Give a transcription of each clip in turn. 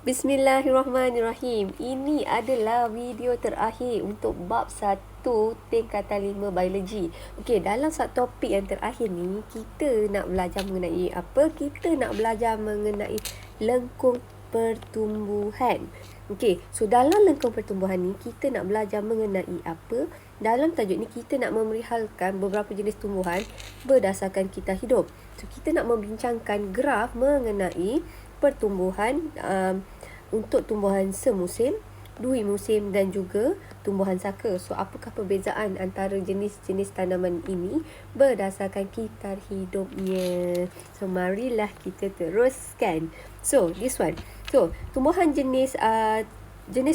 Bismillahirrahmanirrahim. Ini adalah video terakhir untuk bab 1 tingkatan 5 biologi. Okey, dalam satu topik yang terakhir ni, kita nak belajar mengenai apa? Kita nak belajar mengenai lengkung pertumbuhan. Okey, so dalam lengkung pertumbuhan ni, kita nak belajar mengenai apa? Dalam tajuk ni, kita nak memerihalkan beberapa jenis tumbuhan berdasarkan kita hidup. So, kita nak membincangkan graf mengenai pertumbuhan untuk tumbuhan semusim, dui musim dan juga tumbuhan saka. So, apakah perbezaan antara jenis-jenis tanaman ini berdasarkan kitar hidupnya? So, marilah kita teruskan. So, this one. So, tumbuhan jenis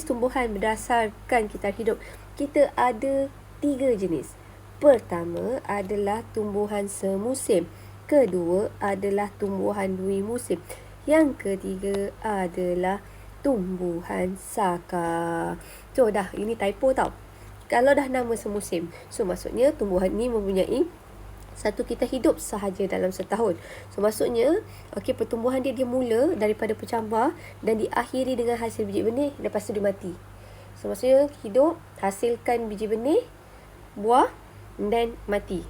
tumbuhan berdasarkan kitar hidup. Kita ada 3 jenis. Pertama adalah tumbuhan semusim. Kedua adalah tumbuhan dui musim. Yang ketiga adalah tumbuhan saka. So, dah ini typo tau. Kalau dah nama semusim, so maksudnya tumbuhan ni mempunyai satu kita hidup sahaja dalam setahun. So, maksudnya, pertumbuhan dia mula daripada bercambah dan diakhiri dengan hasil biji benih, lepas tu dia mati. So, maksudnya hidup, hasilkan biji benih, buah dan mati.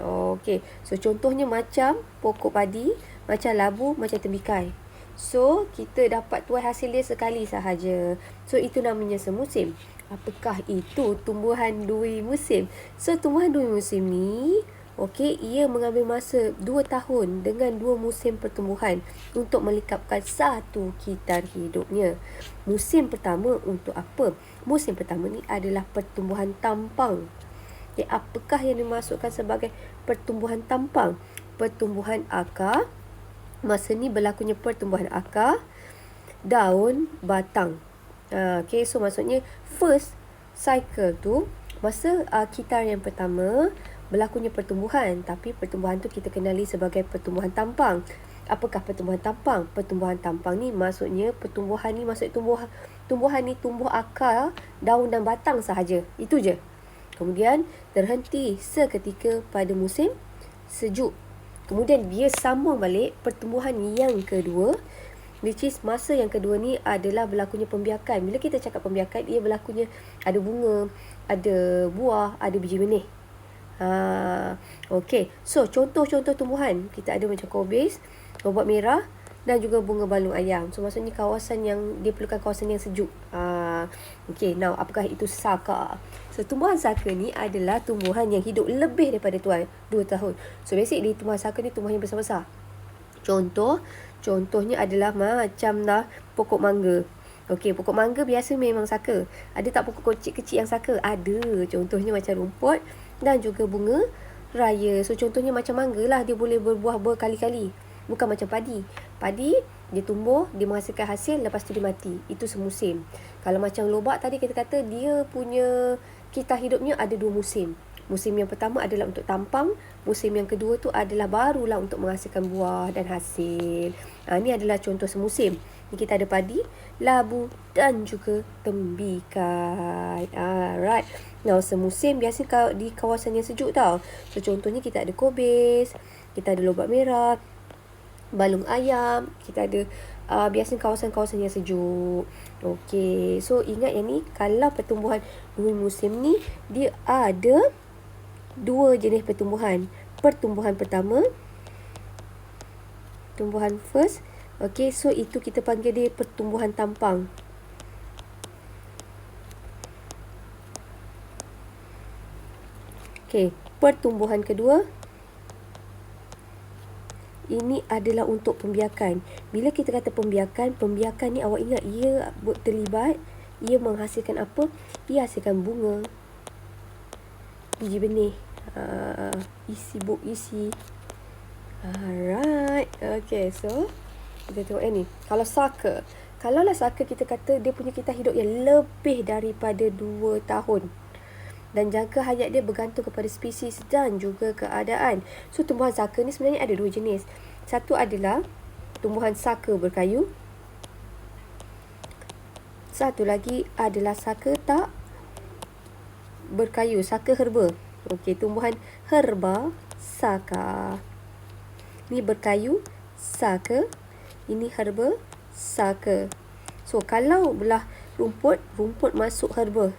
Okey. So, contohnya macam pokok padi, macam labu, macam tembikai. So, kita dapat tuai hasil dia sekali sahaja. So, itu namanya semusim. Apakah itu tumbuhan dui musim? So, tumbuhan dui musim ni, ia mengambil masa 2 tahun dengan 2 musim pertumbuhan untuk melengkapkan satu kitar hidupnya. Musim pertama untuk apa? Musim pertama ni adalah pertumbuhan tampang. Apakah yang dimasukkan sebagai pertumbuhan tampang? Pertumbuhan akar. Masa ni berlakunya pertumbuhan akar, daun, batang. So maksudnya first cycle tu, masa kitar yang pertama berlakunya pertumbuhan, tapi pertumbuhan tu kita kenali sebagai pertumbuhan tampang. Apakah pertumbuhan tampang? Pertumbuhan tampang ni maksudnya pertumbuhan ni tumbuhan ni tumbuh akar, daun dan batang sahaja. Itu je. Kemudian terhenti seketika pada musim sejuk. Kemudian dia sambung balik pertumbuhan yang kedua, which is masa yang kedua ni adalah berlakunya pembiakan. Bila kita cakap pembiakan, ia berlakunya ada bunga, ada buah, ada biji benih. So, contoh-contoh tumbuhan kita ada macam kobis, lobak merah dan juga bunga balung ayam. So, maksudnya kawasan yang dia perlukan kawasan yang sejuk. Now apakah itu saka? So, tumbuhan saka ni adalah tumbuhan yang hidup lebih daripada 2 tahun. So, basically tumbuhan saka ni tumbuhan yang besar-besar. Contohnya adalah macam pokok mangga. Pokok mangga biasa memang saka. Ada tak pokok kecil-kecil yang saka? Ada. Contohnya macam rumput dan juga bunga raya. So, contohnya macam mangga lah, dia boleh berbuah berkali-kali. Bukan macam padi. Padi, dia tumbuh, dia menghasilkan hasil, lepas tu dia mati. Itu semusim. Kalau macam lobak tadi kita kata, dia punya kitar hidupnya ada 2 musim. Musim yang pertama adalah untuk tampang. Musim yang kedua tu adalah barulah untuk menghasilkan buah dan hasil. Ini adalah contoh semusim. Ni kita ada padi, labu dan juga tembikai. Alright. Now, semusim biasanya di kawasan yang sejuk tau. So, contohnya kita ada kobis, kita ada lobak merah, balung ayam, kita ada biasanya kawasan-kawasan yang sejuk. So ingat yang ni, kalau pertumbuhan dui musim ni, dia ada 2 jenis pertumbuhan. Pertumbuhan pertama, tumbuhan first. So itu kita panggil dia pertumbuhan tampang. Pertumbuhan kedua, ini adalah untuk pembiakan. Bila kita kata pembiakan ni awak ingat ia terlibat, ia menghasilkan apa? Ia hasilkan bunga, biji benih, isi. Alright. So kita tengok ni. Kalau saka, kalaulah saka kita kata dia punya kitar hidup yang lebih daripada 2 tahun. Dan jangka hayat dia bergantung kepada spesies dan juga keadaan. So, tumbuhan saka ni sebenarnya ada 2 jenis. Satu adalah tumbuhan saka berkayu. Satu lagi adalah saka tak berkayu, saka herba. Tumbuhan herba saka. Ni berkayu, saka. Ini herba, saka. So, kalau belah rumput, rumput masuk herba.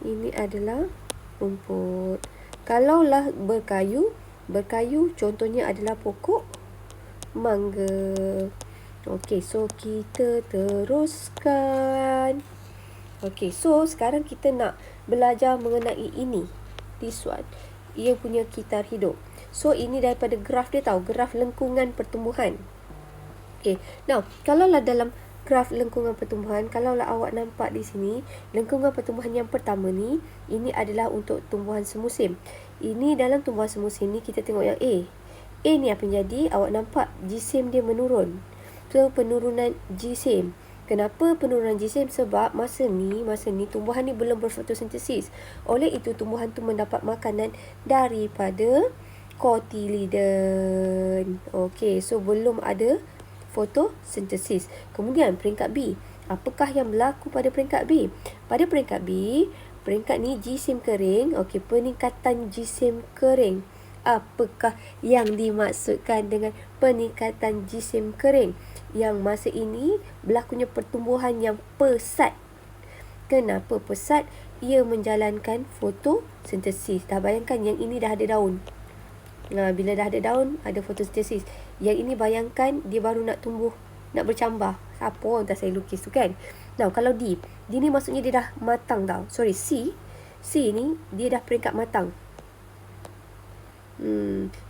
Ini adalah rumput. Kalaulah berkayu, berkayu contohnya adalah pokok mangga. Okey, so kita teruskan. Okey, so sekarang kita nak belajar mengenai ini. This one. Ia punya kitar hidup. So, ini daripada graf dia tahu. Graf lengkungan pertumbuhan. Okay. Now, kalaulah dalam graf lengkungan pertumbuhan, kalaulah awak nampak di sini, lengkungan pertumbuhan yang pertama ni, ini adalah untuk tumbuhan semusim. Ini dalam tumbuhan semusim ni, kita tengok yang A. A ni apa yang jadi? Awak nampak jisim dia menurun. So, penurunan jisim. Kenapa penurunan jisim? Sebab masa ni tumbuhan ni belum berfotosintesis. Oleh itu, tumbuhan tu mendapat makanan daripada kotiliden. Okey, so belum ada fotosintesis. Kemudian peringkat B. Apakah yang berlaku pada peringkat B? Pada peringkat B, peringkat ni jisim kering. Okey, peningkatan jisim kering. Apakah yang dimaksudkan dengan peningkatan jisim kering? Yang masa ini berlakunya pertumbuhan yang pesat. Kenapa pesat? Ia menjalankan fotosintesis. Dah bayangkan yang ini dah ada daun. Bila dah ada daun, ada fotosintesis. Yang ini bayangkan dia baru nak tumbuh, nak bercambah. Apa orang tak saya lukis tu kan? Now, kalau D. D ni maksudnya dia dah matang tau. Sorry, C. C ni dia dah peringkat matang.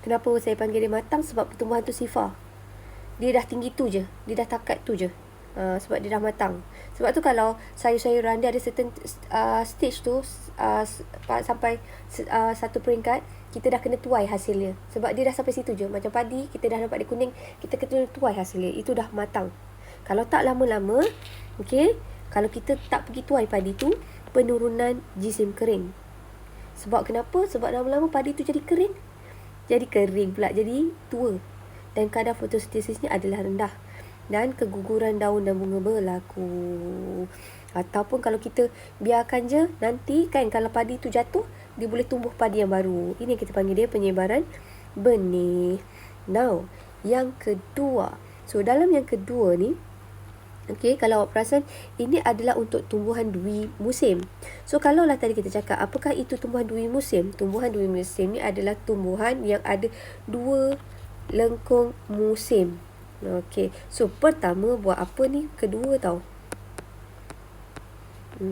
Kenapa saya panggil dia matang? Sebab pertumbuhan tu sifar. Dia dah tinggi tu je. Dia dah takat tu je. Sebab dia dah matang. Sebab tu kalau sayur-sayuran dia ada certain stage tu sampai satu peringkat, kita dah kena tuai hasilnya. Sebab dia dah sampai situ je. Macam padi, kita dah nampak dia kuning, kita kena tuai hasilnya. Itu dah matang. Kalau tak lama-lama, okay, kalau kita tak pergi tuai padi tu, penurunan jisim kering. Sebab kenapa? Sebab lama-lama padi tu jadi kering. Jadi kering pula, jadi tua. Dan kadar fotosintesisnya adalah rendah. Dan keguguran daun dan bunga berlaku. Ataupun kalau kita biarkan je, nanti kan kalau padi tu jatuh, dia boleh tumbuh padi yang baru. Ini yang kita panggil dia penyebaran benih. Now, yang kedua. So, dalam yang kedua ni, okay, kalau awak perasan, ini adalah untuk tumbuhan dwi musim. So, kalaulah tadi kita cakap, apakah itu tumbuhan dwi musim? Tumbuhan dwi musim ni adalah tumbuhan yang ada dua lengkung musim. Okay, so pertama buat apa ni? Kedua tau.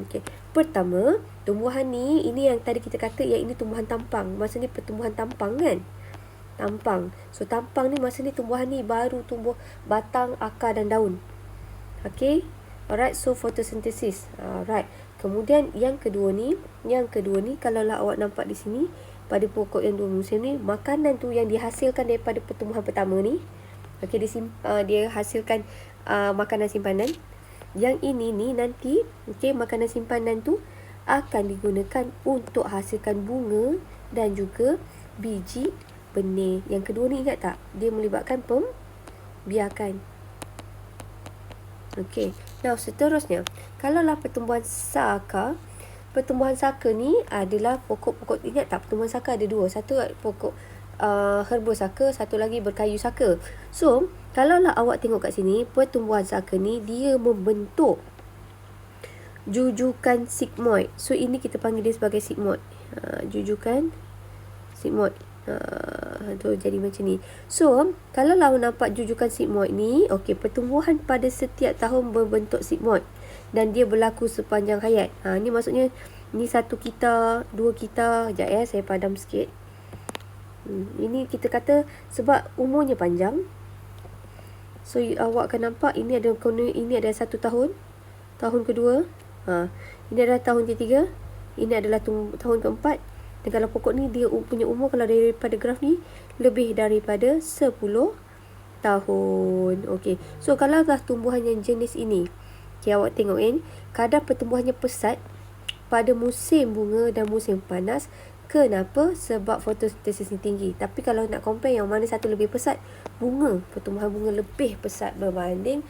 Okay, pertama, tumbuhan ni, ini yang tadi kita kata yang ini tumbuhan tampang. Masa ni pertumbuhan tampang kan? Tampang. So, tampang ni masa ni tumbuhan ni baru tumbuh batang, akar dan daun. Okay, alright, so fotosintesis. Alright, kemudian yang kedua ni kalaulah awak nampak di sini, pada pokok yang dua musim ni, makanan tu yang dihasilkan daripada pertumbuhan pertama ni, okay, dia hasilkan makanan simpanan. Yang ini ni nanti, okay, makanan simpanan tu akan digunakan untuk hasilkan bunga dan juga biji benih. Yang kedua ni ingat tak? Dia melibatkan pembiakan. Okay, now seterusnya, kalaulah pertumbuhan saka. Pertumbuhan saka ni adalah pokok-pokok. Ingat tak, pertumbuhan saka ada dua. Satu pokok herba saka, satu lagi berkayu saka. So, kalaulah awak tengok kat sini, pertumbuhan saka ni dia membentuk jujukan sigmoid. So, ini kita panggil dia sebagai sigmoid. Jujukan sigmoid. Tu jadi macam ni. So, kalaulah awak nampak jujukan sigmoid ni, okey, pertumbuhan pada setiap tahun berbentuk sigmoid. Dan dia berlaku sepanjang hayat. Ni maksudnya, ni satu kita, dua kita. Sekejap saya padam sikit. Ini kita kata sebab umurnya panjang. So, awak akan nampak ini ada 1 tahun. Tahun kedua. Ini adalah tahun ketiga. Ini adalah tahun keempat. Dan kalau pokok ni dia punya umur, kalau daripada graf ni, lebih daripada 10 tahun. Okey. So, kalau dah tumbuhan yang jenis ini, okay, awak tengok kadar pertumbuhannya pesat pada musim bunga dan musim panas. Kenapa? Sebab fotosintesis ni tinggi. Tapi kalau nak compare yang mana satu lebih pesat, bunga. Pertumbuhan bunga lebih pesat berbanding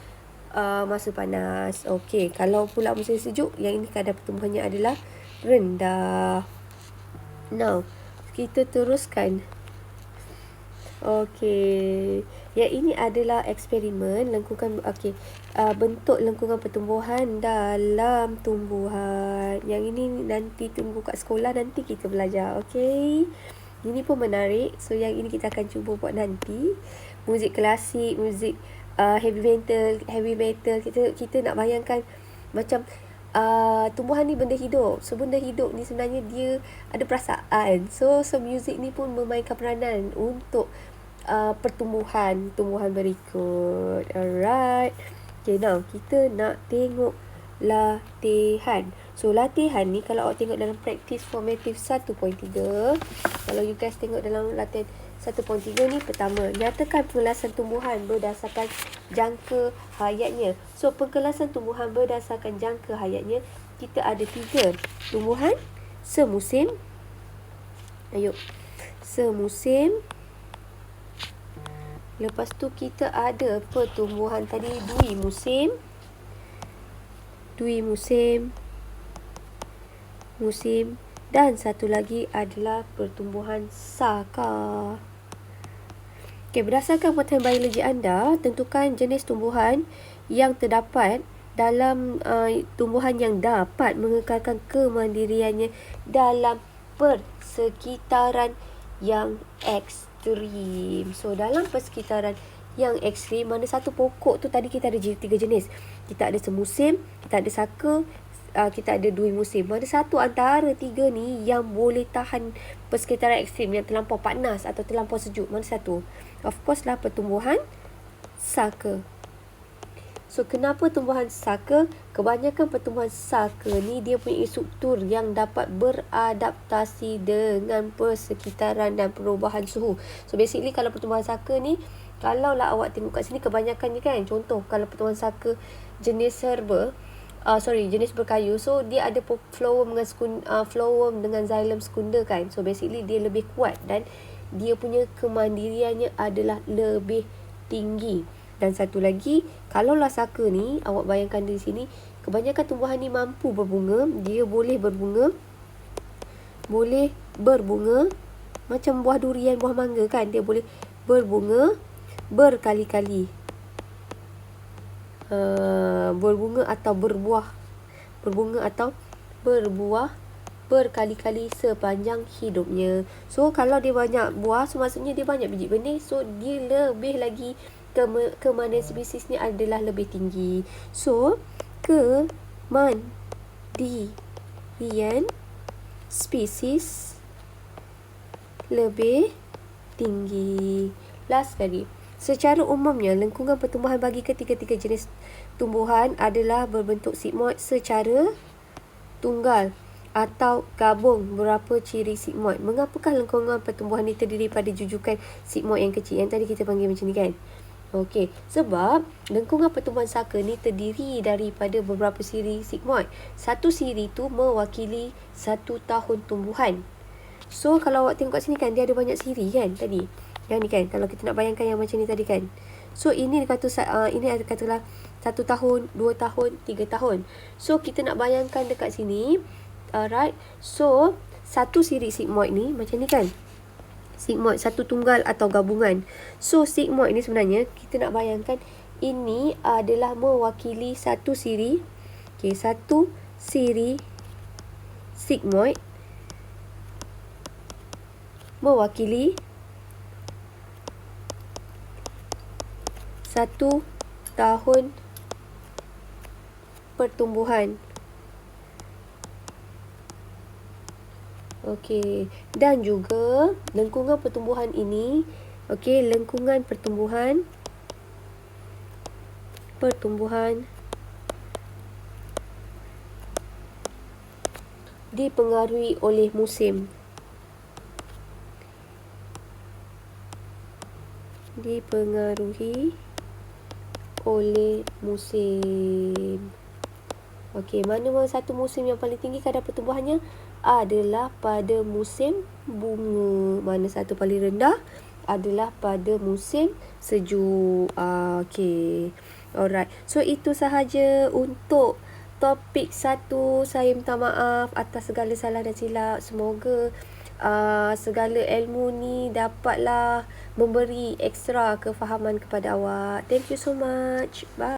masa panas. Okey, kalau pula musim sejuk, yang ini kadar pertumbuhannya adalah rendah. Now, kita teruskan. Okey. Yang ini adalah eksperimen lengkungan bentuk lengkungan pertumbuhan dalam tumbuhan. Yang ini nanti tunggu kat sekolah, nanti kita belajar. Okey. Ini pun menarik. So yang ini kita akan cuba buat nanti. Muzik klasik, muzik heavy metal. Kita nak bayangkan macam tumbuhan ni benda hidup. So benda hidup ni sebenarnya dia ada perasaan. So muzik ni pun memainkan peranan untuk tumbuhan berikut. Alright. Okay, now kita nak tengok latihan. So latihan ni kalau awak tengok dalam practice formative 1.3, kalau you guys tengok dalam latihan 1.3 ni, pertama, nyatakan pengelasan tumbuhan berdasarkan jangka hayatnya. So pengelasan tumbuhan berdasarkan jangka hayatnya, kita ada 3 tumbuhan semusim. Semusim. Lepas tu kita ada pertumbuhan tadi dui musim, dan satu lagi adalah pertumbuhan saka. Okey, berdasarkan pengetahuan biologi anda, tentukan jenis tumbuhan yang terdapat dalam tumbuhan yang dapat mengekalkan kemandiriannya dalam persekitaran yang ekstrim. So dalam persekitaran yang ekstrim, mana satu pokok tu tadi kita ada 3 jenis. Kita ada semusim, kita ada saka, kita ada dui musim. Mana satu antara 3 ni yang boleh tahan persekitaran ekstrim, yang terlampau panas atau terlampau sejuk? Mana satu? Of course lah pertumbuhan saka. So kenapa tumbuhan saka? Kebanyakan pertumbuhan saka ni dia punya struktur yang dapat beradaptasi dengan persekitaran dan perubahan suhu. So basically kalau pertumbuhan saka ni, kalau lah awak tengok kat sini, kebanyakan ni kan, contoh kalau pertumbuhan saka jenis jenis berkayu, so dia ada flowworm dengan xylem secunda kan. So basically dia lebih kuat dan dia punya kemandiriannya adalah lebih tinggi. Dan satu lagi, kalau lah saka ni, awak bayangkan di sini, kebanyakan tumbuhan ni mampu berbunga. Dia boleh berbunga macam buah durian, buah mangga kan, dia boleh berbunga berkali-kali. Berbunga atau berbuah berkali-kali sepanjang hidupnya. So kalau dia banyak buah, so maksudnya dia banyak biji benih, so dia lebih lagi kemandirian spesies ni adalah lebih tinggi. So kemandirian spesies lebih tinggi. Last sekali, secara umumnya lengkungan pertumbuhan bagi ketiga-tiga jenis tumbuhan adalah berbentuk sigmoid secara tunggal atau gabung beberapa ciri sigmoid. Mengapakah lengkungan pertumbuhan ini terdiri pada jujukan sigmoid yang kecil, yang tadi kita panggil macam ni kan? Okey, sebab lengkungan pertumbuhan saka ni terdiri daripada beberapa siri sigmoid. Satu siri tu mewakili 1 tahun tumbuhan. So kalau awak tengok kat sini kan, dia ada banyak siri kan tadi. Yang ni kan, kalau kita nak bayangkan yang macam ni tadi kan. So ini ini ada katalah 1 tahun, 2 tahun, 3 tahun. So kita nak bayangkan dekat sini. Alright. So satu siri sigmoid ni macam ni kan. Sigmoid, satu tunggal atau gabungan. So sigmoid ni sebenarnya kita nak bayangkan ini adalah mewakili satu siri. Okey, satu siri sigmoid mewakili 1 tahun pertumbuhan. Okey, dan juga lengkungan pertumbuhan ini, okey, lengkungan pertumbuhan dipengaruhi oleh musim. Okey, mana satu musim yang paling tinggi kadar pertumbuhannya? Adalah pada musim bunga. Mana satu paling rendah? Adalah pada musim sejuk. Okey. Alright. So itu sahaja untuk topik 1. Saya minta maaf atas segala salah dan silap. Semoga segala ilmu ni dapatlah memberi ekstra kefahaman kepada awak. Thank you so much. Bye.